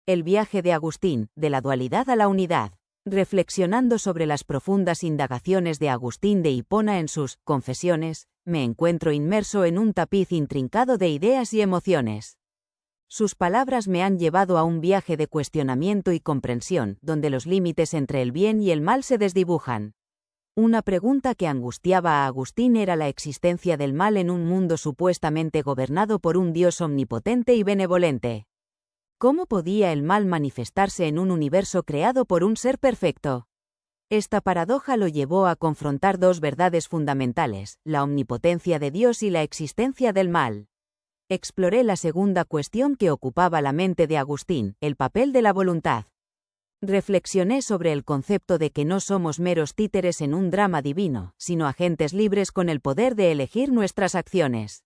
El viaje de Agustín, de la dualidad a la unidad. Reflexionando sobre las profundas indagaciones de Agustín de Hipona en sus Confesiones, me encuentro inmerso en un tapiz intrincado de ideas y emociones. Sus palabras me han llevado a un viaje de cuestionamiento y comprensión, donde los límites entre el bien y el mal se desdibujan. Una pregunta que angustiaba a Agustín era la existencia del mal en un mundo supuestamente gobernado por un Dios omnipotente y benevolente. ¿Cómo podía el mal manifestarse en un universo creado por un ser perfecto? Esta paradoja lo llevó a confrontar dos verdades fundamentales, la omnipotencia de Dios y la existencia del mal. Exploré la segunda cuestión que ocupaba la mente de Agustín, el papel de la voluntad. Reflexioné sobre el concepto de que no somos meros títeres en un drama divino, sino agentes libres con el poder de elegir nuestras acciones.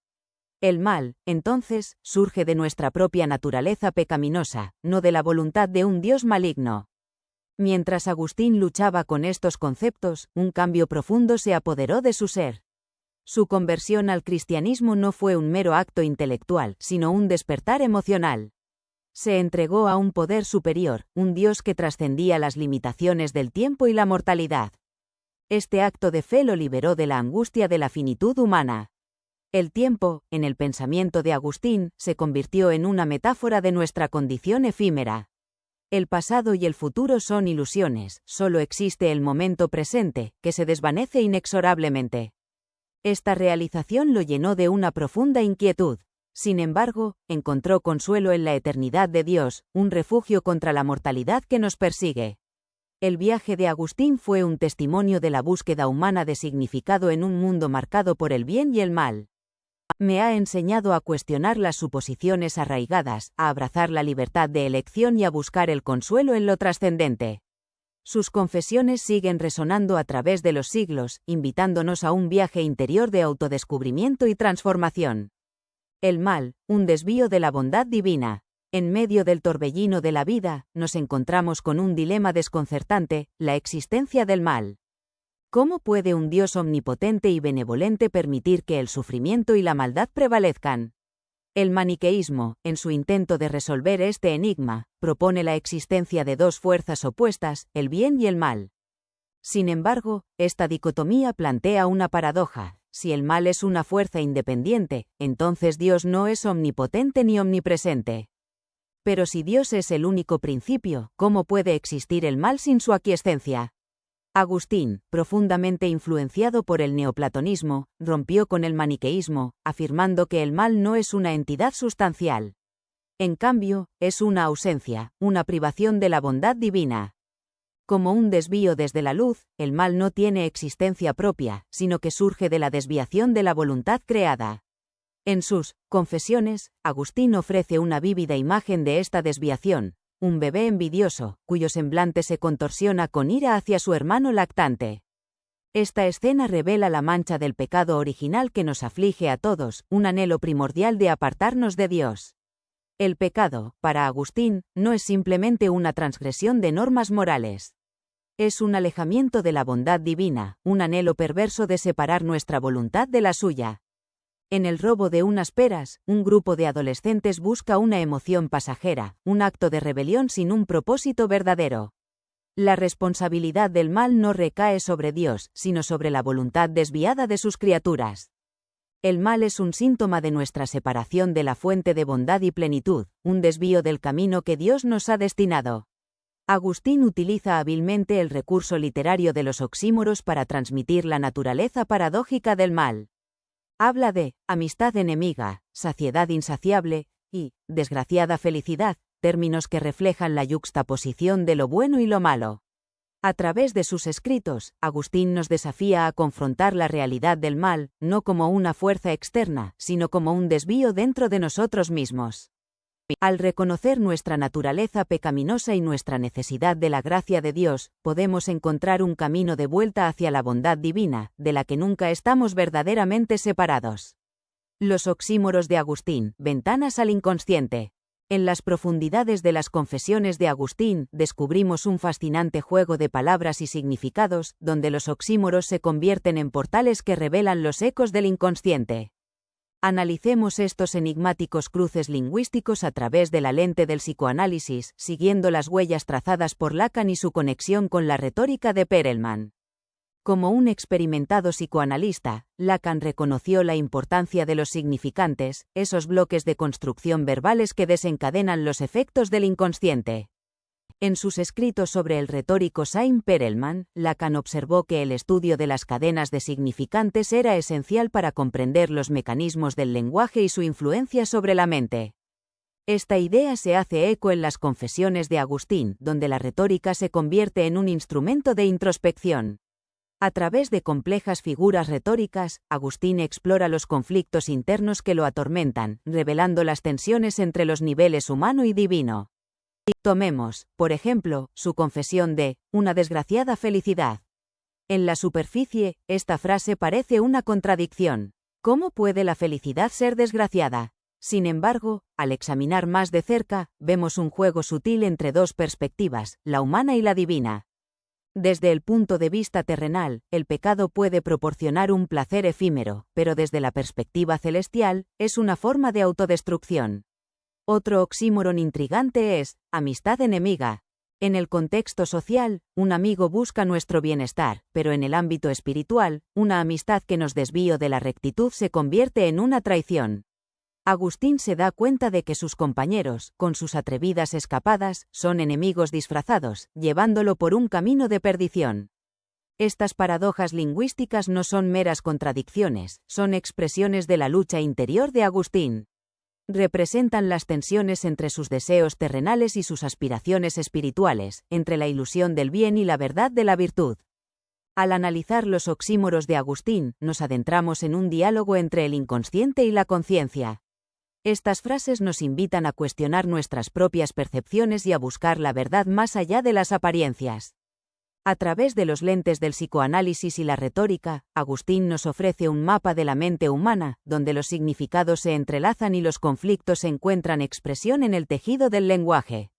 El mal, entonces, surge de nuestra propia naturaleza pecaminosa, no de la voluntad de un Dios maligno. Mientras Agustín luchaba con estos conceptos, un cambio profundo se apoderó de su ser. Su conversión al cristianismo no fue un mero acto intelectual, sino un despertar emocional. Se entregó a un poder superior, un Dios que trascendía las limitaciones del tiempo y la mortalidad. Este acto de fe lo liberó de la angustia de la finitud humana. El tiempo, en el pensamiento de Agustín, se convirtió en una metáfora de nuestra condición efímera. El pasado y el futuro son ilusiones, solo existe el momento presente, que se desvanece inexorablemente. Esta realización lo llenó de una profunda inquietud. Sin embargo, encontró consuelo en la eternidad de Dios, un refugio contra la mortalidad que nos persigue. El viaje de Agustín fue un testimonio de la búsqueda humana de significado en un mundo marcado por el bien y el mal. Me ha enseñado a cuestionar las suposiciones arraigadas, a abrazar la libertad de elección y a buscar el consuelo en lo trascendente. Sus confesiones siguen resonando a través de los siglos, invitándonos a un viaje interior de autodescubrimiento y transformación. El mal, un desvío de la bondad divina. En medio del torbellino de la vida, nos encontramos con un dilema desconcertante, la existencia del mal. ¿Cómo puede un Dios omnipotente y benevolente permitir que el sufrimiento y la maldad prevalezcan? El maniqueísmo, en su intento de resolver este enigma, propone la existencia de dos fuerzas opuestas, el bien y el mal. Sin embargo, esta dicotomía plantea una paradoja. Si el mal es una fuerza independiente, entonces Dios no es omnipotente ni omnipresente. Pero si Dios es el único principio, ¿cómo puede existir el mal sin su aquiescencia? Agustín, profundamente influenciado por el neoplatonismo, rompió con el maniqueísmo, afirmando que el mal no es una entidad sustancial. En cambio, es una ausencia, una privación de la bondad divina. Como un desvío desde la luz, el mal no tiene existencia propia, sino que surge de la desviación de la voluntad creada. En sus Confesiones, Agustín ofrece una vívida imagen de esta desviación. Un bebé envidioso, cuyo semblante se contorsiona con ira hacia su hermano lactante. Esta escena revela la mancha del pecado original que nos aflige a todos, un anhelo primordial de apartarnos de Dios. El pecado, para Agustín, no es simplemente una transgresión de normas morales. Es un alejamiento de la bondad divina, un anhelo perverso de separar nuestra voluntad de la suya. En el robo de unas peras, un grupo de adolescentes busca una emoción pasajera, un acto de rebelión sin un propósito verdadero. La responsabilidad del mal no recae sobre Dios, sino sobre la voluntad desviada de sus criaturas. El mal es un síntoma de nuestra separación de la fuente de bondad y plenitud, un desvío del camino que Dios nos ha destinado. Agustín utiliza hábilmente el recurso literario de los oxímoros para transmitir la naturaleza paradójica del mal. Habla de amistad enemiga, saciedad insaciable y desgraciada felicidad, términos que reflejan la yuxtaposición de lo bueno y lo malo. A través de sus escritos, Agustín nos desafía a confrontar la realidad del mal, no como una fuerza externa, sino como un desvío dentro de nosotros mismos. Al reconocer nuestra naturaleza pecaminosa y nuestra necesidad de la gracia de Dios, podemos encontrar un camino de vuelta hacia la bondad divina, de la que nunca estamos verdaderamente separados. Los oxímoros de Agustín, ventanas al inconsciente. En las profundidades de las Confesiones de Agustín, descubrimos un fascinante juego de palabras y significados, donde los oxímoros se convierten en portales que revelan los ecos del inconsciente. Analicemos estos enigmáticos cruces lingüísticos a través de la lente del psicoanálisis, siguiendo las huellas trazadas por Lacan y su conexión con la retórica de Perelman. Como un experimentado psicoanalista, Lacan reconoció la importancia de los significantes, esos bloques de construcción verbales que desencadenan los efectos del inconsciente. En sus escritos sobre el retórico Saint Perelman, Lacan observó que el estudio de las cadenas de significantes era esencial para comprender los mecanismos del lenguaje y su influencia sobre la mente. Esta idea se hace eco en las Confesiones de Agustín, donde la retórica se convierte en un instrumento de introspección. A través de complejas figuras retóricas, Agustín explora los conflictos internos que lo atormentan, revelando las tensiones entre los niveles humano y divino. Tomemos, por ejemplo, su confesión de una desgraciada felicidad. En la superficie, esta frase parece una contradicción. ¿Cómo puede la felicidad ser desgraciada? Sin embargo, al examinar más de cerca, vemos un juego sutil entre dos perspectivas, la humana y la divina. Desde el punto de vista terrenal, el pecado puede proporcionar un placer efímero, pero desde la perspectiva celestial, es una forma de autodestrucción. Otro oxímoron intrigante es, amistad enemiga. En el contexto social, un amigo busca nuestro bienestar, pero en el ámbito espiritual, una amistad que nos desvíe de la rectitud se convierte en una traición. Agustín se da cuenta de que sus compañeros, con sus atrevidas escapadas, son enemigos disfrazados, llevándolo por un camino de perdición. Estas paradojas lingüísticas no son meras contradicciones, son expresiones de la lucha interior de Agustín. Representan las tensiones entre sus deseos terrenales y sus aspiraciones espirituales, entre la ilusión del bien y la verdad de la virtud. Al analizar los oxímoros de Agustín, nos adentramos en un diálogo entre el inconsciente y la conciencia. Estas frases nos invitan a cuestionar nuestras propias percepciones y a buscar la verdad más allá de las apariencias. A través de los lentes del psicoanálisis y la retórica, Agustín nos ofrece un mapa de la mente humana, donde los significados se entrelazan y los conflictos encuentran expresión en el tejido del lenguaje.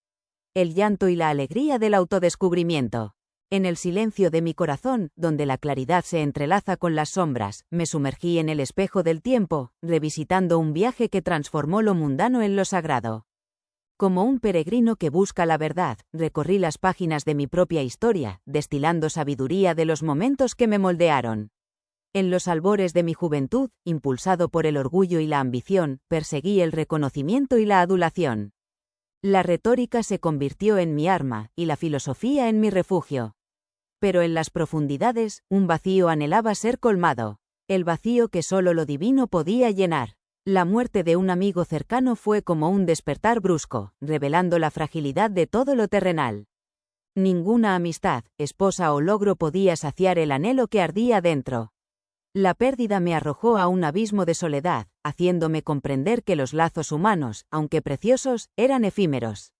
El llanto y la alegría del autodescubrimiento. En el silencio de mi corazón, donde la claridad se entrelaza con las sombras, me sumergí en el espejo del tiempo, revisitando un viaje que transformó lo mundano en lo sagrado. Como un peregrino que busca la verdad, recorrí las páginas de mi propia historia, destilando sabiduría de los momentos que me moldearon. En los albores de mi juventud, impulsado por el orgullo y la ambición, perseguí el reconocimiento y la adulación. La retórica se convirtió en mi arma, y la filosofía en mi refugio. Pero en las profundidades, un vacío anhelaba ser colmado. El vacío que solo lo divino podía llenar. La muerte de un amigo cercano fue como un despertar brusco, revelando la fragilidad de todo lo terrenal. Ninguna amistad, esposa o logro podía saciar el anhelo que ardía dentro. La pérdida me arrojó a un abismo de soledad, haciéndome comprender que los lazos humanos, aunque preciosos, eran efímeros.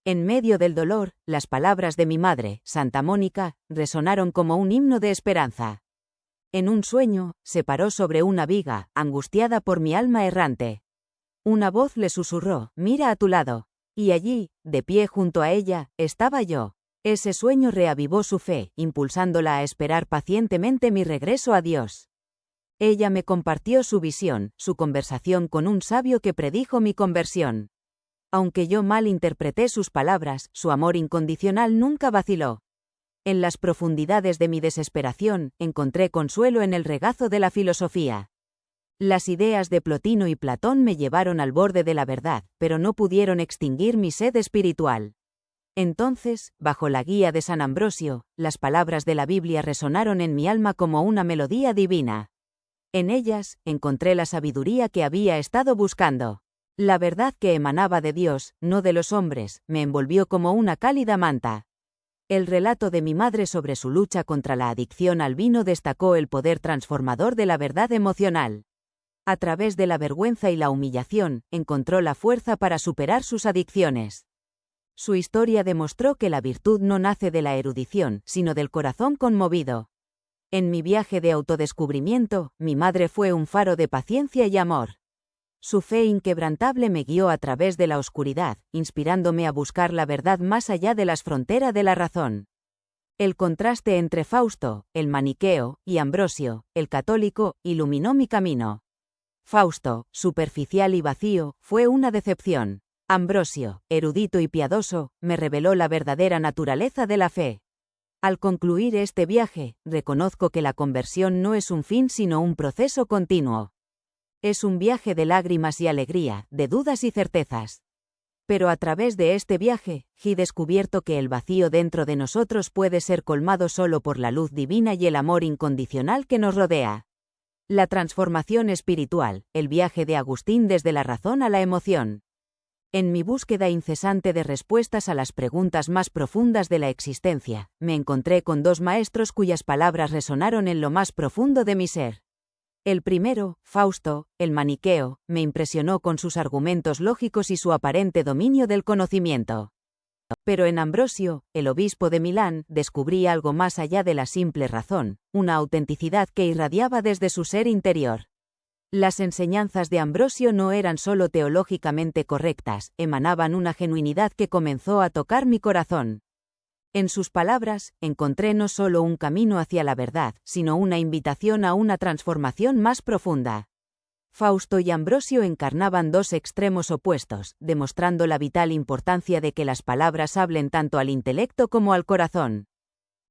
En medio del dolor, las palabras de mi madre, Santa Mónica, resonaron como un himno de esperanza. En un sueño, se paró sobre una viga, angustiada por mi alma errante. Una voz le susurró, mira a tu lado. Y allí, de pie junto a ella, estaba yo. Ese sueño reavivó su fe, impulsándola a esperar pacientemente mi regreso a Dios. Ella me compartió su visión, su conversación con un sabio que predijo mi conversión. Aunque yo mal interpreté sus palabras, su amor incondicional nunca vaciló. En las profundidades de mi desesperación, encontré consuelo en el regazo de la filosofía. Las ideas de Plotino y Platón me llevaron al borde de la verdad, pero no pudieron extinguir mi sed espiritual. Entonces, bajo la guía de San Ambrosio, las palabras de la Biblia resonaron en mi alma como una melodía divina. En ellas, encontré la sabiduría que había estado buscando. La verdad que emanaba de Dios, no de los hombres, me envolvió como una cálida manta. El relato de mi madre sobre su lucha contra la adicción al vino destacó el poder transformador de la verdad emocional. A través de la vergüenza y la humillación, encontró la fuerza para superar sus adicciones. Su historia demostró que la virtud no nace de la erudición, sino del corazón conmovido. En mi viaje de autodescubrimiento, mi madre fue un faro de paciencia y amor. Su fe inquebrantable me guió a través de la oscuridad, inspirándome a buscar la verdad más allá de las fronteras de la razón. El contraste entre Fausto, el maniqueo, y Ambrosio, el católico, iluminó mi camino. Fausto, superficial y vacío, fue una decepción. Ambrosio, erudito y piadoso, me reveló la verdadera naturaleza de la fe. Al concluir este viaje, reconozco que la conversión no es un fin sino un proceso continuo. Es un viaje de lágrimas y alegría, de dudas y certezas. Pero a través de este viaje, he descubierto que el vacío dentro de nosotros puede ser colmado solo por la luz divina y el amor incondicional que nos rodea. La transformación espiritual, el viaje de Agustín desde la razón a la emoción. En mi búsqueda incesante de respuestas a las preguntas más profundas de la existencia, me encontré con dos maestros cuyas palabras resonaron en lo más profundo de mi ser. El primero, Fausto, el maniqueo, me impresionó con sus argumentos lógicos y su aparente dominio del conocimiento. Pero en Ambrosio, el obispo de Milán, descubrí algo más allá de la simple razón, una autenticidad que irradiaba desde su ser interior. Las enseñanzas de Ambrosio no eran solo teológicamente correctas, emanaban una genuinidad que comenzó a tocar mi corazón. En sus palabras, encontré no solo un camino hacia la verdad, sino una invitación a una transformación más profunda. Fausto y Ambrosio encarnaban dos extremos opuestos, demostrando la vital importancia de que las palabras hablen tanto al intelecto como al corazón.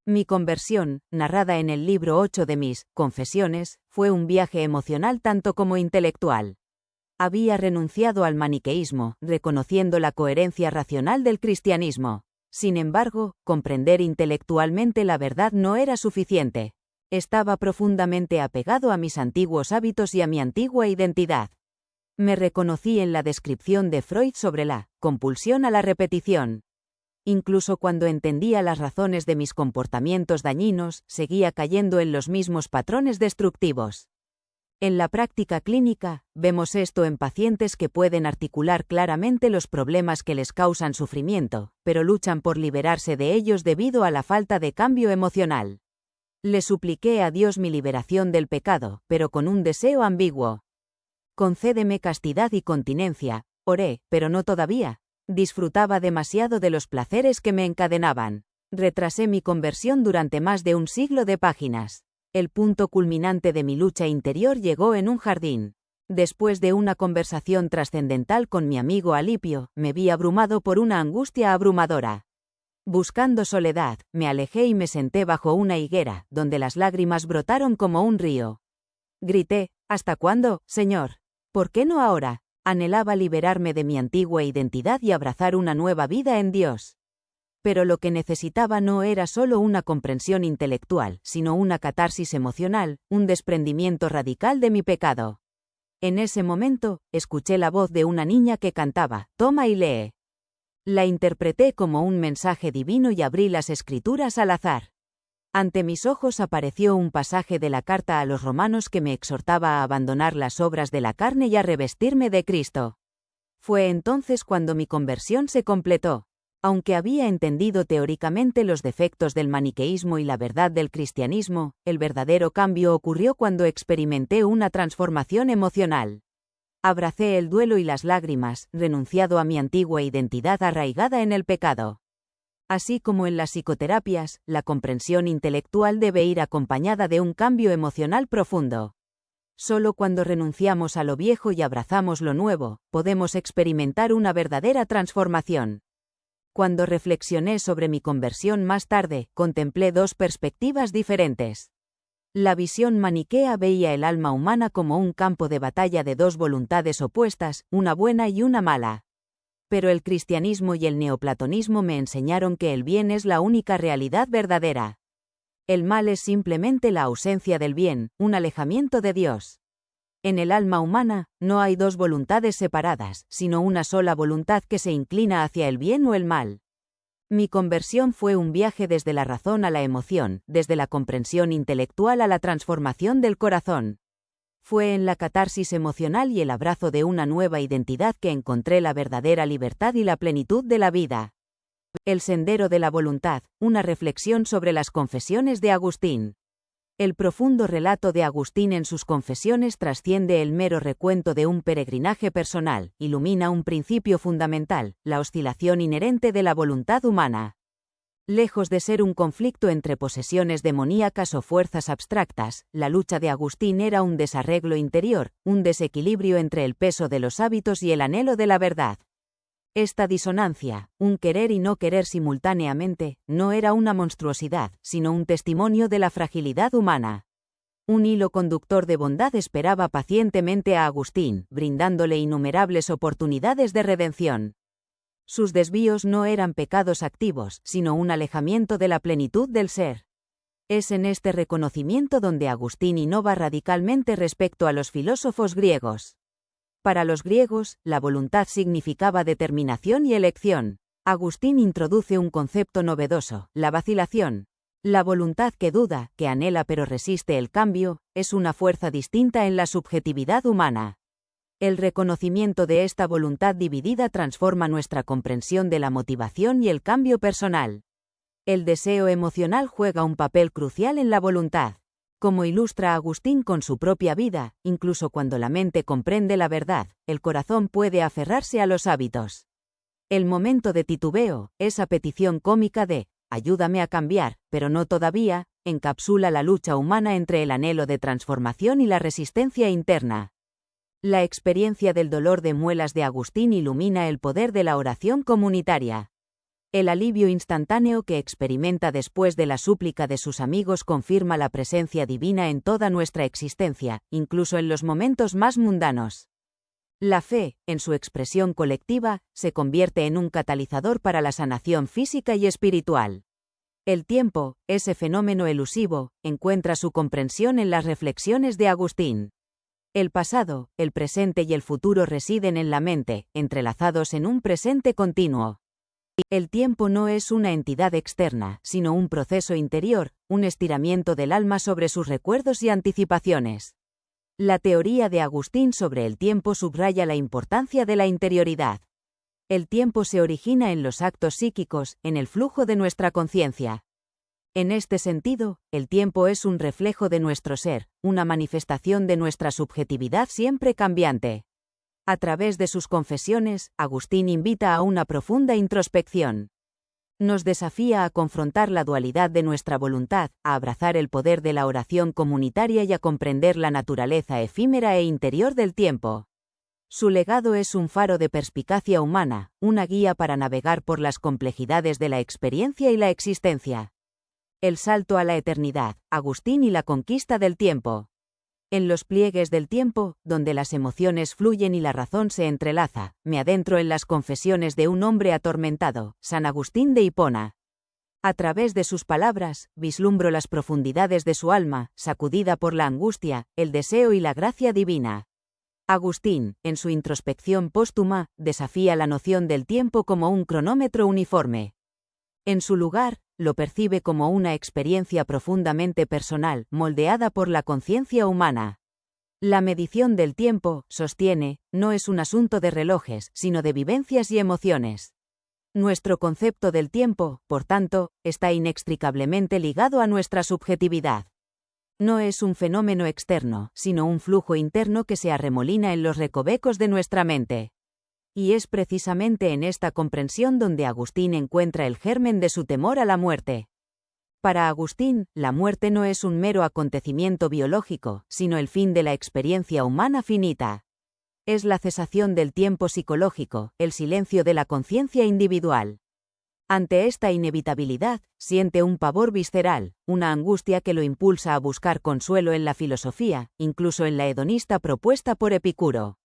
Mi conversión, narrada en el libro 8 de mis Confesiones, fue un viaje emocional tanto como intelectual. Había renunciado al maniqueísmo, reconociendo la coherencia racional del cristianismo. Sin embargo, comprender intelectualmente la verdad no era suficiente. Estaba profundamente apegado a mis antiguos hábitos y a mi antigua identidad. Me reconocí en la descripción de Freud sobre la compulsión a la repetición. Incluso cuando entendía las razones de mis comportamientos dañinos, seguía cayendo en los mismos patrones destructivos. En la práctica clínica, vemos esto en pacientes que pueden articular claramente los problemas que les causan sufrimiento, pero luchan por liberarse de ellos debido a la falta de cambio emocional. Le supliqué a Dios mi liberación del pecado, pero con un deseo ambiguo. Concédeme castidad y continencia, oré, pero no todavía. Disfrutaba demasiado de los placeres que me encadenaban. Retrasé mi conversión durante más de un siglo de páginas. El punto culminante de mi lucha interior llegó en un jardín. Después de una conversación trascendental con mi amigo Alipio, me vi abrumado por una angustia abrumadora. Buscando soledad, me alejé y me senté bajo una higuera, donde las lágrimas brotaron como un río. Grité, ¿hasta cuándo, Señor? ¿Por qué no ahora? Anhelaba liberarme de mi antigua identidad y abrazar una nueva vida en Dios. Pero lo que necesitaba no era solo una comprensión intelectual, sino una catarsis emocional, un desprendimiento radical de mi pecado. En ese momento, escuché la voz de una niña que cantaba, «Toma y lee». La interpreté como un mensaje divino y abrí las escrituras al azar. Ante mis ojos apareció un pasaje de la carta a los romanos que me exhortaba a abandonar las obras de la carne y a revestirme de Cristo. Fue entonces cuando mi conversión se completó. Aunque había entendido teóricamente los defectos del maniqueísmo y la verdad del cristianismo, el verdadero cambio ocurrió cuando experimenté una transformación emocional. Abracé el duelo y las lágrimas, renunciado a mi antigua identidad arraigada en el pecado. Así como en las psicoterapias, la comprensión intelectual debe ir acompañada de un cambio emocional profundo. Solo cuando renunciamos a lo viejo y abrazamos lo nuevo, podemos experimentar una verdadera transformación. Cuando reflexioné sobre mi conversión más tarde, contemplé dos perspectivas diferentes. La visión maniquea veía el alma humana como un campo de batalla de dos voluntades opuestas, una buena y una mala. Pero el cristianismo y el neoplatonismo me enseñaron que el bien es la única realidad verdadera. El mal es simplemente la ausencia del bien, un alejamiento de Dios. En el alma humana, no hay dos voluntades separadas, sino una sola voluntad que se inclina hacia el bien o el mal. Mi conversión fue un viaje desde la razón a la emoción, desde la comprensión intelectual a la transformación del corazón. Fue en la catarsis emocional y el abrazo de una nueva identidad que encontré la verdadera libertad y la plenitud de la vida. El sendero de la voluntad, una reflexión sobre las confesiones de Agustín. El profundo relato de Agustín en sus confesiones trasciende el mero recuento de un peregrinaje personal, ilumina un principio fundamental, la oscilación inherente de la voluntad humana. Lejos de ser un conflicto entre posesiones demoníacas o fuerzas abstractas, la lucha de Agustín era un desarreglo interior, un desequilibrio entre el peso de los hábitos y el anhelo de la verdad. Esta disonancia, un querer y no querer simultáneamente, no era una monstruosidad, sino un testimonio de la fragilidad humana. Un hilo conductor de bondad esperaba pacientemente a Agustín, brindándole innumerables oportunidades de redención. Sus desvíos no eran pecados activos, sino un alejamiento de la plenitud del ser. Es en este reconocimiento donde Agustín innova radicalmente respecto a los filósofos griegos. Para los griegos, la voluntad significaba determinación y elección. Agustín introduce un concepto novedoso, la vacilación. La voluntad que duda, que anhela pero resiste el cambio, es una fuerza distinta en la subjetividad humana. El reconocimiento de esta voluntad dividida transforma nuestra comprensión de la motivación y el cambio personal. El deseo emocional juega un papel crucial en la voluntad. Como ilustra Agustín con su propia vida, incluso cuando la mente comprende la verdad, el corazón puede aferrarse a los hábitos. El momento de titubeo, esa petición cómica de «ayúdame a cambiar, pero no todavía», encapsula la lucha humana entre el anhelo de transformación y la resistencia interna. La experiencia del dolor de muelas de Agustín ilumina el poder de la oración comunitaria. El alivio instantáneo que experimenta después de la súplica de sus amigos confirma la presencia divina en toda nuestra existencia, incluso en los momentos más mundanos. La fe, en su expresión colectiva, se convierte en un catalizador para la sanación física y espiritual. El tiempo, ese fenómeno elusivo, encuentra su comprensión en las reflexiones de Agustín. El pasado, el presente y el futuro residen en la mente, entrelazados en un presente continuo. El tiempo no es una entidad externa, sino un proceso interior, un estiramiento del alma sobre sus recuerdos y anticipaciones. La teoría de Agustín sobre el tiempo subraya la importancia de la interioridad. El tiempo se origina en los actos psíquicos, en el flujo de nuestra conciencia. En este sentido, el tiempo es un reflejo de nuestro ser, una manifestación de nuestra subjetividad siempre cambiante. A través de sus confesiones, Agustín invita a una profunda introspección. Nos desafía a confrontar la dualidad de nuestra voluntad, a abrazar el poder de la oración comunitaria y a comprender la naturaleza efímera e interior del tiempo. Su legado es un faro de perspicacia humana, una guía para navegar por las complejidades de la experiencia y la existencia. El salto a la eternidad, Agustín y la conquista del tiempo. En los pliegues del tiempo, donde las emociones fluyen y la razón se entrelaza, me adentro en las confesiones de un hombre atormentado, San Agustín de Hipona. A través de sus palabras, vislumbro las profundidades de su alma, sacudida por la angustia, el deseo y la gracia divina. Agustín, en su introspección póstuma, desafía la noción del tiempo como un cronómetro uniforme. En su lugar, lo percibe como una experiencia profundamente personal, moldeada por la conciencia humana. La medición del tiempo, sostiene, no es un asunto de relojes, sino de vivencias y emociones. Nuestro concepto del tiempo, por tanto, está inextricablemente ligado a nuestra subjetividad. No es un fenómeno externo, sino un flujo interno que se arremolina en los recovecos de nuestra mente. Y es precisamente en esta comprensión donde Agustín encuentra el germen de su temor a la muerte. Para Agustín, la muerte no es un mero acontecimiento biológico, sino el fin de la experiencia humana finita. Es la cesación del tiempo psicológico, el silencio de la conciencia individual. Ante esta inevitabilidad, siente un pavor visceral, una angustia que lo impulsa a buscar consuelo en la filosofía, incluso en la hedonista propuesta por Epicuro.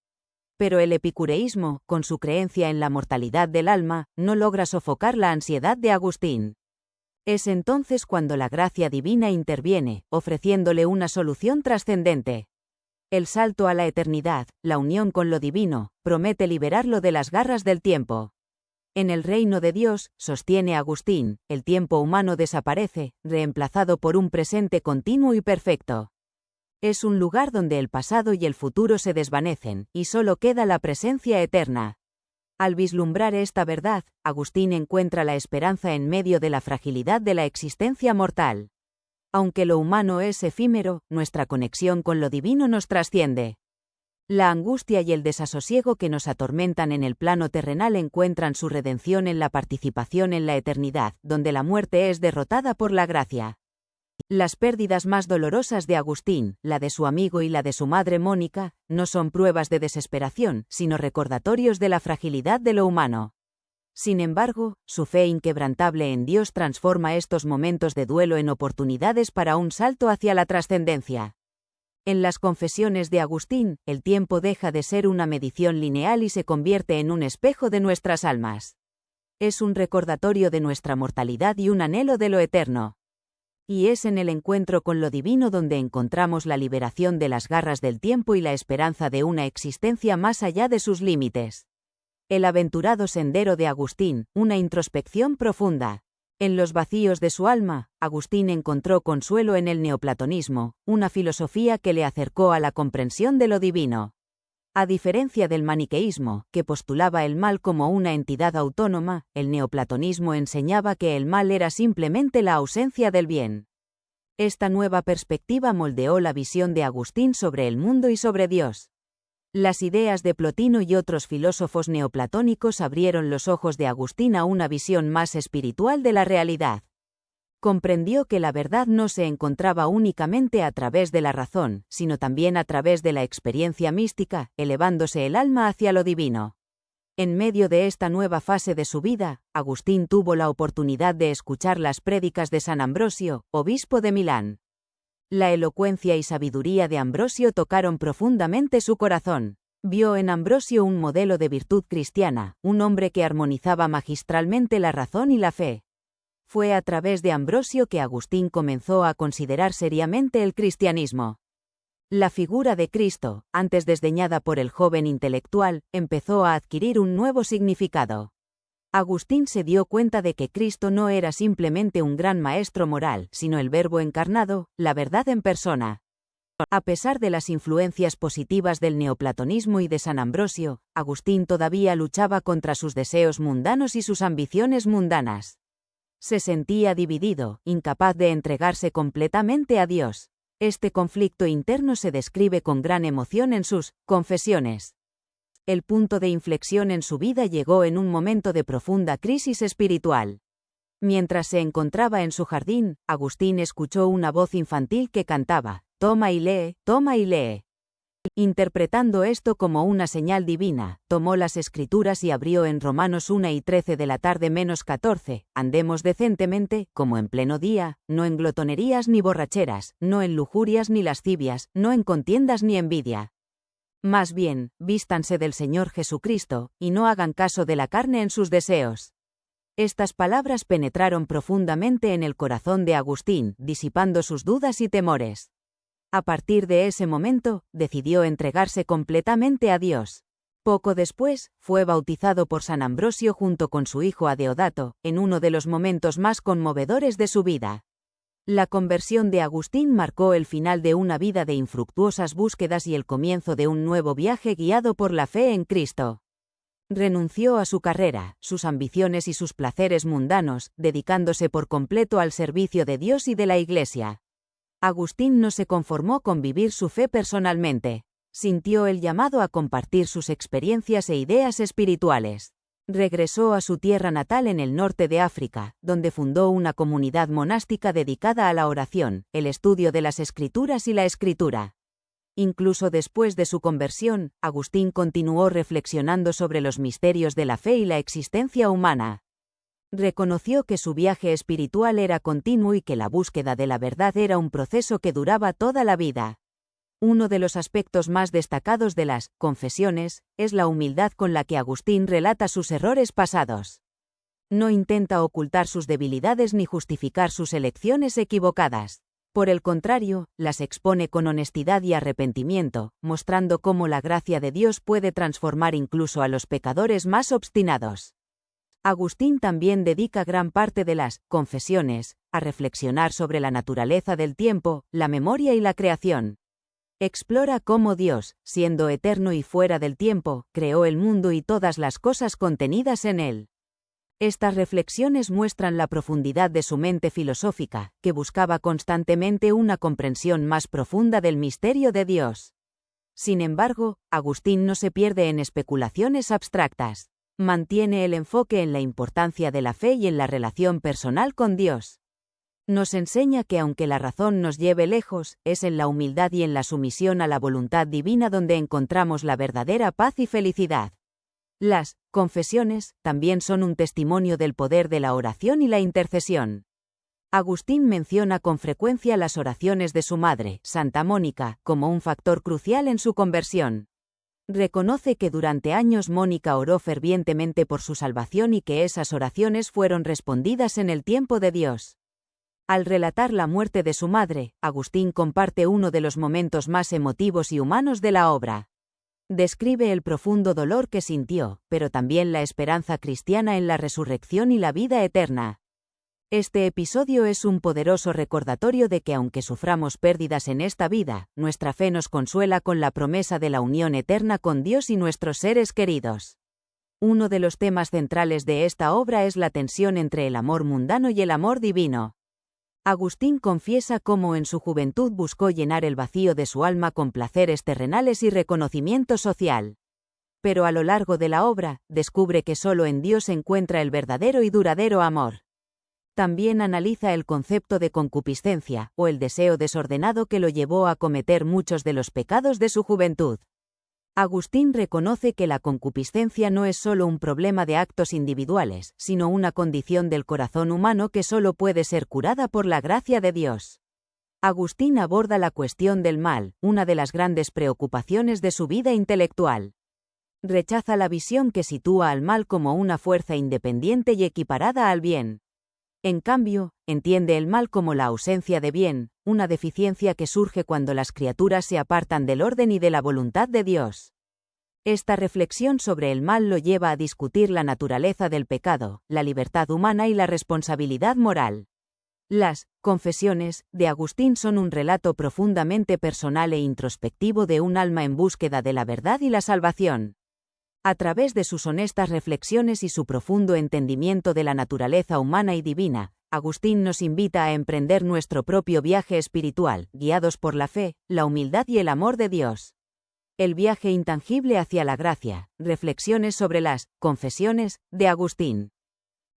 Pero el epicureísmo, con su creencia en la mortalidad del alma, no logra sofocar la ansiedad de Agustín. Es entonces cuando la gracia divina interviene, ofreciéndole una solución trascendente. El salto a la eternidad, la unión con lo divino, promete liberarlo de las garras del tiempo. En el reino de Dios, sostiene Agustín, el tiempo humano desaparece, reemplazado por un presente continuo y perfecto. Es un lugar donde el pasado y el futuro se desvanecen, y solo queda la presencia eterna. Al vislumbrar esta verdad, Agustín encuentra la esperanza en medio de la fragilidad de la existencia mortal. Aunque lo humano es efímero, nuestra conexión con lo divino nos trasciende. La angustia y el desasosiego que nos atormentan en el plano terrenal encuentran su redención en la participación en la eternidad, donde la muerte es derrotada por la gracia. Las pérdidas más dolorosas de Agustín, la de su amigo y la de su madre Mónica, no son pruebas de desesperación, sino recordatorios de la fragilidad de lo humano. Sin embargo, su fe inquebrantable en Dios transforma estos momentos de duelo en oportunidades para un salto hacia la trascendencia. En las confesiones de Agustín, el tiempo deja de ser una medición lineal y se convierte en un espejo de nuestras almas. Es un recordatorio de nuestra mortalidad y un anhelo de lo eterno. Y es en el encuentro con lo divino donde encontramos la liberación de las garras del tiempo y la esperanza de una existencia más allá de sus límites. El aventurado sendero de Agustín, una introspección profunda. En los vacíos de su alma, Agustín encontró consuelo en el neoplatonismo, una filosofía que le acercó a la comprensión de lo divino. A diferencia del maniqueísmo, que postulaba el mal como una entidad autónoma, el neoplatonismo enseñaba que el mal era simplemente la ausencia del bien. Esta nueva perspectiva moldeó la visión de Agustín sobre el mundo y sobre Dios. Las ideas de Plotino y otros filósofos neoplatónicos abrieron los ojos de Agustín a una visión más espiritual de la realidad. Comprendió que la verdad no se encontraba únicamente a través de la razón, sino también a través de la experiencia mística, elevándose el alma hacia lo divino. En medio de esta nueva fase de su vida, Agustín tuvo la oportunidad de escuchar las prédicas de San Ambrosio, obispo de Milán. La elocuencia y sabiduría de Ambrosio tocaron profundamente su corazón. Vio en Ambrosio un modelo de virtud cristiana, un hombre que armonizaba magistralmente la razón y la fe. Fue a través de Ambrosio que Agustín comenzó a considerar seriamente el cristianismo. La figura de Cristo, antes desdeñada por el joven intelectual, empezó a adquirir un nuevo significado. Agustín se dio cuenta de que Cristo no era simplemente un gran maestro moral, sino el Verbo encarnado, la verdad en persona. A pesar de las influencias positivas del neoplatonismo y de San Ambrosio, Agustín todavía luchaba contra sus deseos mundanos y sus ambiciones mundanas. Se sentía dividido, incapaz de entregarse completamente a Dios. Este conflicto interno se describe con gran emoción en sus Confesiones. El punto de inflexión en su vida llegó en un momento de profunda crisis espiritual. Mientras se encontraba en su jardín, Agustín escuchó una voz infantil que cantaba, «Toma y lee, toma y lee». Interpretando esto como una señal divina, tomó las Escrituras y abrió en Romanos 1:13 de la tarde -14, andemos decentemente, como en pleno día, no en glotonerías ni borracheras, no en lujurias ni lascivias, no en contiendas ni envidia. Más bien, vístanse del Señor Jesucristo, y no hagan caso de la carne en sus deseos. Estas palabras penetraron profundamente en el corazón de Agustín, disipando sus dudas y temores. A partir de ese momento, decidió entregarse completamente a Dios. Poco después, fue bautizado por San Ambrosio junto con su hijo Adeodato, en uno de los momentos más conmovedores de su vida. La conversión de Agustín marcó el final de una vida de infructuosas búsquedas y el comienzo de un nuevo viaje guiado por la fe en Cristo. Renunció a su carrera, sus ambiciones y sus placeres mundanos, dedicándose por completo al servicio de Dios y de la Iglesia. Agustín no se conformó con vivir su fe personalmente. Sintió el llamado a compartir sus experiencias e ideas espirituales. Regresó a su tierra natal en el norte de África, donde fundó una comunidad monástica dedicada a la oración, el estudio de las Escrituras y la escritura. Incluso después de su conversión, Agustín continuó reflexionando sobre los misterios de la fe y la existencia humana. Reconoció que su viaje espiritual era continuo y que la búsqueda de la verdad era un proceso que duraba toda la vida. Uno de los aspectos más destacados de las Confesiones es la humildad con la que Agustín relata sus errores pasados. No intenta ocultar sus debilidades ni justificar sus elecciones equivocadas. Por el contrario, las expone con honestidad y arrepentimiento, mostrando cómo la gracia de Dios puede transformar incluso a los pecadores más obstinados. Agustín también dedica gran parte de las Confesiones a reflexionar sobre la naturaleza del tiempo, la memoria y la creación. Explora cómo Dios, siendo eterno y fuera del tiempo, creó el mundo y todas las cosas contenidas en él. Estas reflexiones muestran la profundidad de su mente filosófica, que buscaba constantemente una comprensión más profunda del misterio de Dios. Sin embargo, Agustín no se pierde en especulaciones abstractas. Mantiene el enfoque en la importancia de la fe y en la relación personal con Dios. Nos enseña que aunque la razón nos lleve lejos, es en la humildad y en la sumisión a la voluntad divina donde encontramos la verdadera paz y felicidad. Las confesiones también son un testimonio del poder de la oración y la intercesión. Agustín menciona con frecuencia las oraciones de su madre, Santa Mónica, como un factor crucial en su conversión. Reconoce que durante años Mónica oró fervientemente por su salvación y que esas oraciones fueron respondidas en el tiempo de Dios. Al relatar la muerte de su madre, Agustín comparte uno de los momentos más emotivos y humanos de la obra. Describe el profundo dolor que sintió, pero también la esperanza cristiana en la resurrección y la vida eterna. Este episodio es un poderoso recordatorio de que aunque suframos pérdidas en esta vida, nuestra fe nos consuela con la promesa de la unión eterna con Dios y nuestros seres queridos. Uno de los temas centrales de esta obra es la tensión entre el amor mundano y el amor divino. Agustín confiesa cómo en su juventud buscó llenar el vacío de su alma con placeres terrenales y reconocimiento social. Pero a lo largo de la obra, descubre que solo en Dios se encuentra el verdadero y duradero amor. También analiza el concepto de concupiscencia, o el deseo desordenado que lo llevó a cometer muchos de los pecados de su juventud. Agustín reconoce que la concupiscencia no es solo un problema de actos individuales, sino una condición del corazón humano que solo puede ser curada por la gracia de Dios. Agustín aborda la cuestión del mal, una de las grandes preocupaciones de su vida intelectual. Rechaza la visión que sitúa al mal como una fuerza independiente y equiparada al bien. En cambio, entiende el mal como la ausencia de bien, una deficiencia que surge cuando las criaturas se apartan del orden y de la voluntad de Dios. Esta reflexión sobre el mal lo lleva a discutir la naturaleza del pecado, la libertad humana y la responsabilidad moral. Las confesiones de Agustín son un relato profundamente personal e introspectivo de un alma en búsqueda de la verdad y la salvación. A través de sus honestas reflexiones y su profundo entendimiento de la naturaleza humana y divina, Agustín nos invita a emprender nuestro propio viaje espiritual, guiados por la fe, la humildad y el amor de Dios. El viaje intangible hacia la gracia. Reflexiones sobre las confesiones de Agustín.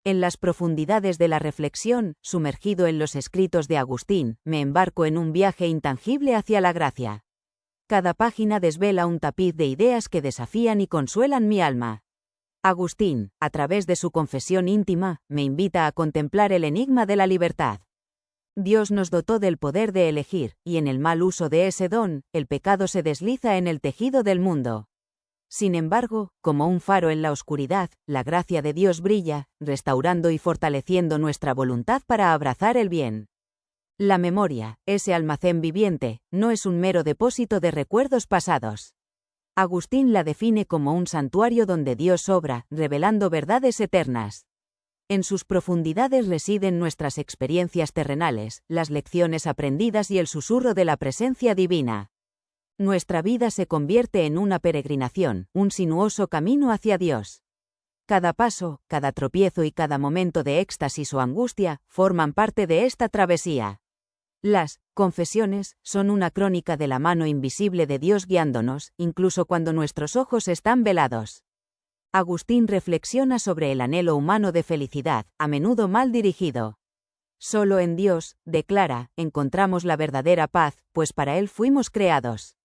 En las profundidades de la reflexión, sumergido en los escritos de Agustín, me embarco en un viaje intangible hacia la gracia. Cada página desvela un tapiz de ideas que desafían y consuelan mi alma. Agustín, a través de su confesión íntima, me invita a contemplar el enigma de la libertad. Dios nos dotó del poder de elegir, y en el mal uso de ese don, el pecado se desliza en el tejido del mundo. Sin embargo, como un faro en la oscuridad, la gracia de Dios brilla, restaurando y fortaleciendo nuestra voluntad para abrazar el bien. La memoria, ese almacén viviente, no es un mero depósito de recuerdos pasados. Agustín la define como un santuario donde Dios obra, revelando verdades eternas. En sus profundidades residen nuestras experiencias terrenales, las lecciones aprendidas y el susurro de la presencia divina. Nuestra vida se convierte en una peregrinación, un sinuoso camino hacia Dios. Cada paso, cada tropiezo y cada momento de éxtasis o angustia, forman parte de esta travesía. Las confesiones son una crónica de la mano invisible de Dios guiándonos, incluso cuando nuestros ojos están velados. Agustín reflexiona sobre el anhelo humano de felicidad, a menudo mal dirigido. Solo en Dios, declara, encontramos la verdadera paz, pues para Él fuimos creados.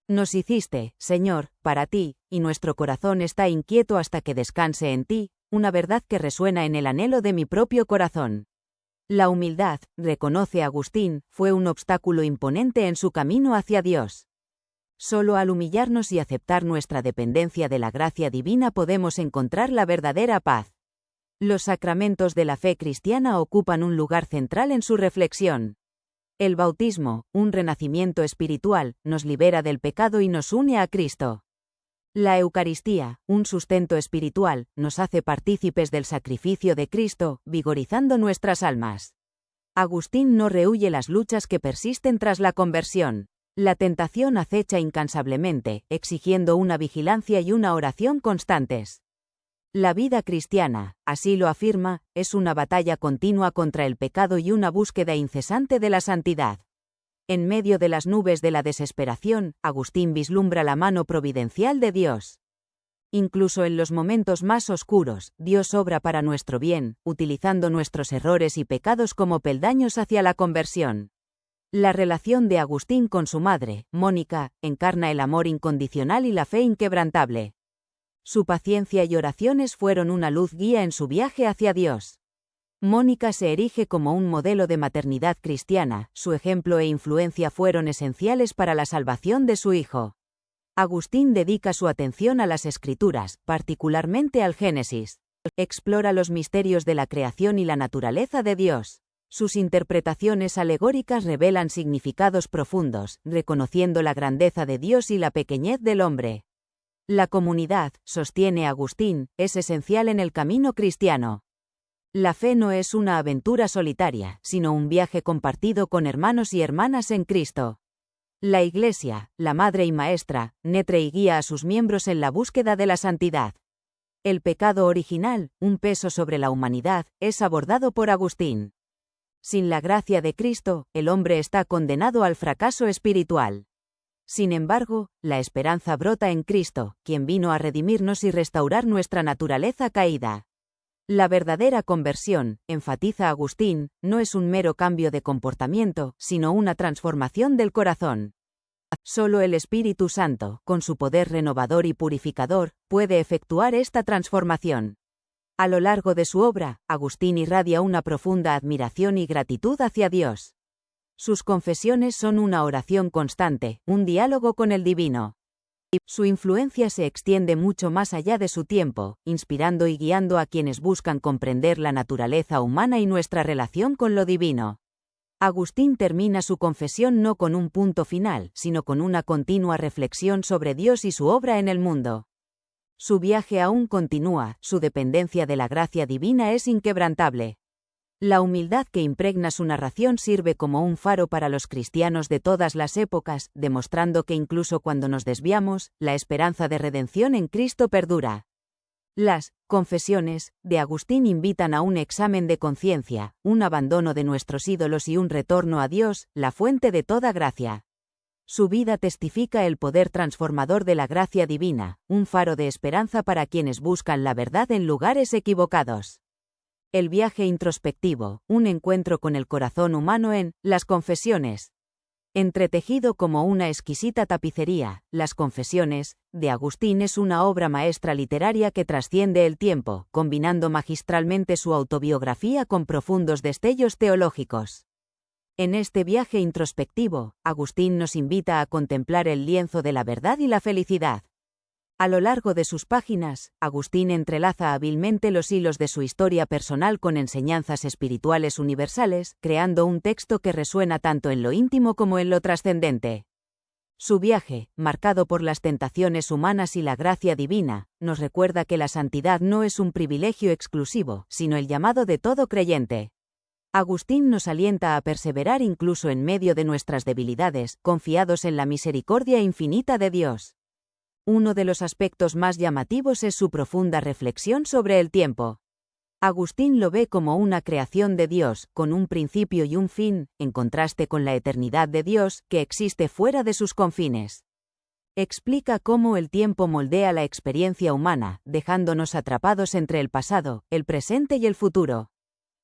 Nos hiciste, Señor, para ti, y nuestro corazón está inquieto hasta que descanse en ti, una verdad que resuena en el anhelo de mi propio corazón. La humildad, reconoce Agustín, fue un obstáculo imponente en su camino hacia Dios. Solo al humillarnos y aceptar nuestra dependencia de la gracia divina podemos encontrar la verdadera paz. Los sacramentos de la fe cristiana ocupan un lugar central en su reflexión. El bautismo, un renacimiento espiritual, nos libera del pecado y nos une a Cristo. La Eucaristía, un sustento espiritual, nos hace partícipes del sacrificio de Cristo, vigorizando nuestras almas. Agustín no rehúye las luchas que persisten tras la conversión. La tentación acecha incansablemente, exigiendo una vigilancia y una oración constantes. La vida cristiana, así lo afirma, es una batalla continua contra el pecado y una búsqueda incesante de la santidad. En medio de las nubes de la desesperación, Agustín vislumbra la mano providencial de Dios. Incluso en los momentos más oscuros, Dios obra para nuestro bien, utilizando nuestros errores y pecados como peldaños hacia la conversión. La relación de Agustín con su madre, Mónica, encarna el amor incondicional y la fe inquebrantable. Su paciencia y oraciones fueron una luz guía en su viaje hacia Dios. Mónica se erige como un modelo de maternidad cristiana, su ejemplo e influencia fueron esenciales para la salvación de su hijo. Agustín dedica su atención a las Escrituras, particularmente al Génesis. Explora los misterios de la creación y la naturaleza de Dios. Sus interpretaciones alegóricas revelan significados profundos, reconociendo la grandeza de Dios y la pequeñez del hombre. La comunidad, sostiene Agustín, es esencial en el camino cristiano. La fe no es una aventura solitaria, sino un viaje compartido con hermanos y hermanas en Cristo. La Iglesia, la madre y maestra, nutre y guía a sus miembros en la búsqueda de la santidad. El pecado original, un peso sobre la humanidad, es abordado por Agustín. Sin la gracia de Cristo, el hombre está condenado al fracaso espiritual. Sin embargo, la esperanza brota en Cristo, quien vino a redimirnos y restaurar nuestra naturaleza caída. La verdadera conversión, enfatiza Agustín, no es un mero cambio de comportamiento, sino una transformación del corazón. Solo el Espíritu Santo, con su poder renovador y purificador, puede efectuar esta transformación. A lo largo de su obra, Agustín irradia una profunda admiración y gratitud hacia Dios. Sus confesiones son una oración constante, un diálogo con el divino. Su influencia se extiende mucho más allá de su tiempo, inspirando y guiando a quienes buscan comprender la naturaleza humana y nuestra relación con lo divino. Agustín termina su confesión no con un punto final, sino con una continua reflexión sobre Dios y su obra en el mundo. Su viaje aún continúa, su dependencia de la gracia divina es inquebrantable. La humildad que impregna su narración sirve como un faro para los cristianos de todas las épocas, demostrando que incluso cuando nos desviamos, la esperanza de redención en Cristo perdura. Las confesiones de Agustín invitan a un examen de conciencia, un abandono de nuestros ídolos y un retorno a Dios, la fuente de toda gracia. Su vida testifica el poder transformador de la gracia divina, un faro de esperanza para quienes buscan la verdad en lugares equivocados. El viaje introspectivo, un encuentro con el corazón humano en Las Confesiones. Entretejido como una exquisita tapicería, Las Confesiones, de Agustín es una obra maestra literaria que trasciende el tiempo, combinando magistralmente su autobiografía con profundos destellos teológicos. En este viaje introspectivo, Agustín nos invita a contemplar el lienzo de la verdad y la felicidad. A lo largo de sus páginas, Agustín entrelaza hábilmente los hilos de su historia personal con enseñanzas espirituales universales, creando un texto que resuena tanto en lo íntimo como en lo trascendente. Su viaje, marcado por las tentaciones humanas y la gracia divina, nos recuerda que la santidad no es un privilegio exclusivo, sino el llamado de todo creyente. Agustín nos alienta a perseverar incluso en medio de nuestras debilidades, confiados en la misericordia infinita de Dios. Uno de los aspectos más llamativos es su profunda reflexión sobre el tiempo. Agustín lo ve como una creación de Dios, con un principio y un fin, en contraste con la eternidad de Dios, que existe fuera de sus confines. Explica cómo el tiempo moldea la experiencia humana, dejándonos atrapados entre el pasado, el presente y el futuro.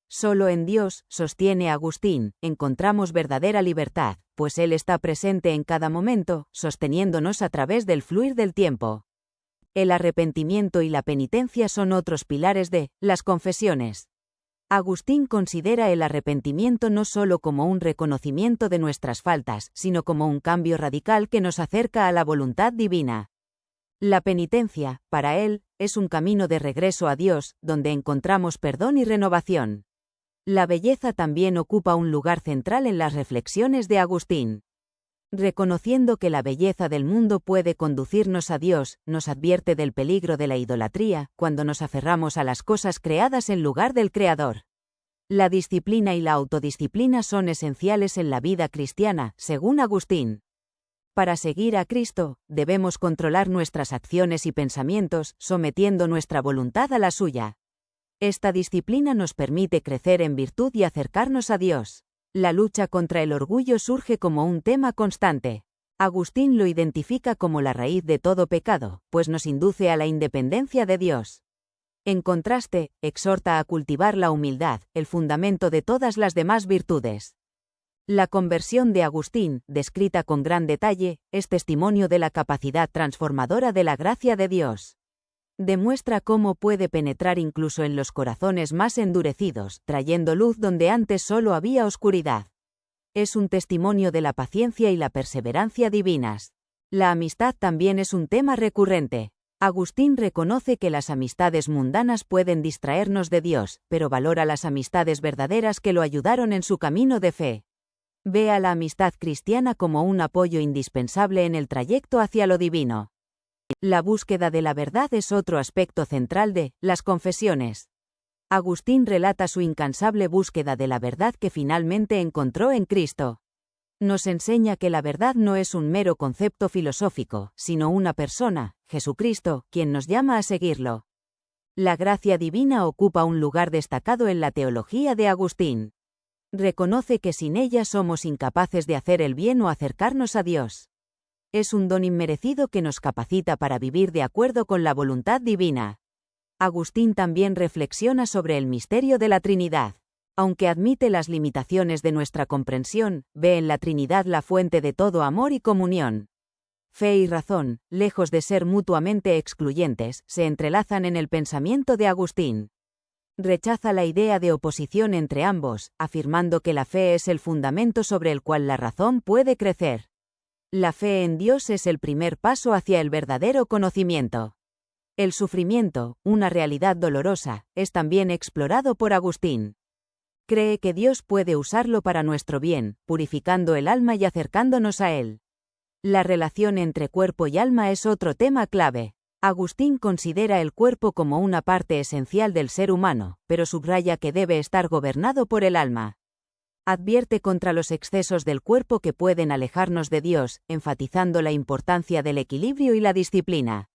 Solo en Dios, sostiene Agustín, encontramos verdadera libertad, pues Él está presente en cada momento, sosteniéndonos a través del fluir del tiempo. El arrepentimiento y la penitencia son otros pilares de Las Confesiones. Agustín considera el arrepentimiento no solo como un reconocimiento de nuestras faltas, sino como un cambio radical que nos acerca a la voluntad divina. La penitencia, para él, es un camino de regreso a Dios, donde encontramos perdón y renovación. La belleza también ocupa un lugar central en las reflexiones de Agustín. Reconociendo que la belleza del mundo puede conducirnos a Dios, nos advierte del peligro de la idolatría, cuando nos aferramos a las cosas creadas en lugar del Creador. La disciplina y la autodisciplina son esenciales en la vida cristiana, según Agustín. Para seguir a Cristo, debemos controlar nuestras acciones y pensamientos, sometiendo nuestra voluntad a la suya. Esta disciplina nos permite crecer en virtud y acercarnos a Dios. La lucha contra el orgullo surge como un tema constante. Agustín lo identifica como la raíz de todo pecado, pues nos induce a la independencia de Dios. En contraste, exhorta a cultivar la humildad, el fundamento de todas las demás virtudes. La conversión de Agustín, descrita con gran detalle, es testimonio de la capacidad transformadora de la gracia de Dios. Demuestra cómo puede penetrar incluso en los corazones más endurecidos, trayendo luz donde antes solo había oscuridad. Es un testimonio de la paciencia y la perseverancia divinas. La amistad también es un tema recurrente. Agustín reconoce que las amistades mundanas pueden distraernos de Dios, pero valora las amistades verdaderas que lo ayudaron en su camino de fe. Ve a la amistad cristiana como un apoyo indispensable en el trayecto hacia lo divino. La búsqueda de la verdad es otro aspecto central de las confesiones. Agustín relata su incansable búsqueda de la verdad que finalmente encontró en Cristo. Nos enseña que la verdad no es un mero concepto filosófico, sino una persona, Jesucristo, quien nos llama a seguirlo. La gracia divina ocupa un lugar destacado en la teología de Agustín. Reconoce que sin ella somos incapaces de hacer el bien o acercarnos a Dios. Es un don inmerecido que nos capacita para vivir de acuerdo con la voluntad divina. Agustín también reflexiona sobre el misterio de la Trinidad. Aunque admite las limitaciones de nuestra comprensión, ve en la Trinidad la fuente de todo amor y comunión. Fe y razón, lejos de ser mutuamente excluyentes, se entrelazan en el pensamiento de Agustín. Rechaza la idea de oposición entre ambos, afirmando que la fe es el fundamento sobre el cual la razón puede crecer. La fe en Dios es el primer paso hacia el verdadero conocimiento. El sufrimiento, una realidad dolorosa, es también explorado por Agustín. Cree que Dios puede usarlo para nuestro bien, purificando el alma y acercándonos a Él. La relación entre cuerpo y alma es otro tema clave. Agustín considera el cuerpo como una parte esencial del ser humano, pero subraya que debe estar gobernado por el alma. Advierte contra los excesos del cuerpo que pueden alejarnos de Dios, enfatizando la importancia del equilibrio y la disciplina.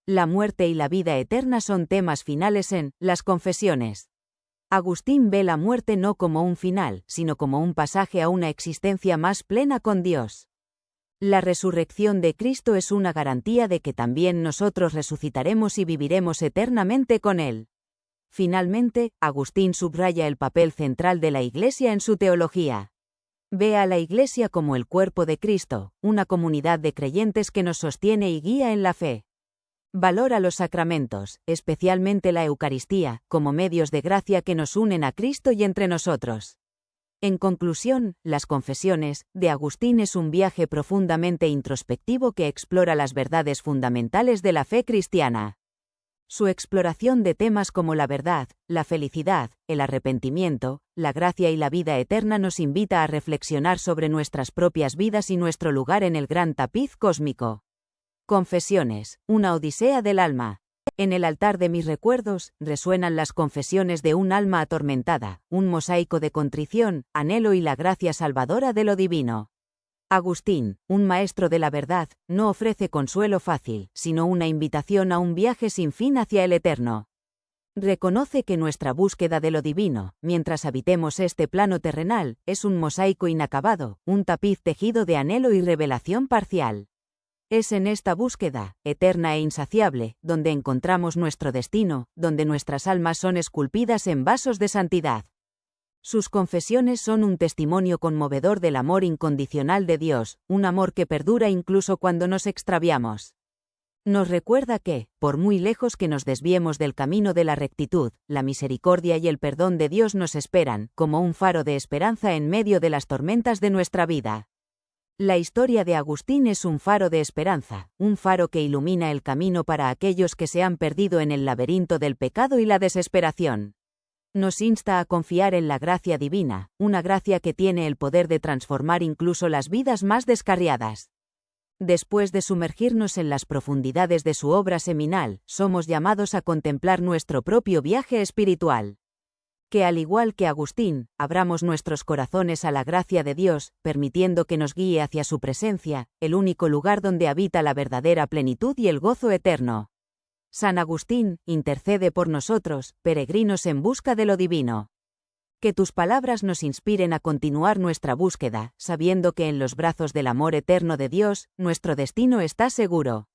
La muerte y la vida eterna son temas finales en las confesiones. Agustín ve la muerte no como un final, sino como un pasaje a una existencia más plena con Dios. La resurrección de Cristo es una garantía de que también nosotros resucitaremos y viviremos eternamente con Él. Finalmente, Agustín subraya el papel central de la Iglesia en su teología. Ve a la Iglesia como el cuerpo de Cristo, una comunidad de creyentes que nos sostiene y guía en la fe. Valora los sacramentos, especialmente la Eucaristía, como medios de gracia que nos unen a Cristo y entre nosotros. En conclusión, las confesiones de Agustín es un viaje profundamente introspectivo que explora las verdades fundamentales de la fe cristiana. Su exploración de temas como la verdad, la felicidad, el arrepentimiento, la gracia y la vida eterna nos invita a reflexionar sobre nuestras propias vidas y nuestro lugar en el gran tapiz cósmico. Confesiones, una odisea del alma. En el altar de mis recuerdos, resuenan las confesiones de un alma atormentada, un mosaico de contrición, anhelo y la gracia salvadora de lo divino. Agustín, un maestro de la verdad, no ofrece consuelo fácil, sino una invitación a un viaje sin fin hacia el eterno. Reconoce que nuestra búsqueda de lo divino, mientras habitemos este plano terrenal, es un mosaico inacabado, un tapiz tejido de anhelo y revelación parcial. Es en esta búsqueda, eterna e insaciable, donde encontramos nuestro destino, donde nuestras almas son esculpidas en vasos de santidad. Sus confesiones son un testimonio conmovedor del amor incondicional de Dios, un amor que perdura incluso cuando nos extraviamos. Nos recuerda que, por muy lejos que nos desviemos del camino de la rectitud, la misericordia y el perdón de Dios nos esperan, como un faro de esperanza en medio de las tormentas de nuestra vida. La historia de Agustín es un faro de esperanza, un faro que ilumina el camino para aquellos que se han perdido en el laberinto del pecado y la desesperación. Nos insta a confiar en la gracia divina, una gracia que tiene el poder de transformar incluso las vidas más descarriadas. Después de sumergirnos en las profundidades de su obra seminal, somos llamados a contemplar nuestro propio viaje espiritual. Que al igual que Agustín, abramos nuestros corazones a la gracia de Dios, permitiendo que nos guíe hacia su presencia, el único lugar donde habita la verdadera plenitud y el gozo eterno. San Agustín, intercede por nosotros, peregrinos en busca de lo divino. Que tus palabras nos inspiren a continuar nuestra búsqueda, sabiendo que en los brazos del amor eterno de Dios, nuestro destino está seguro.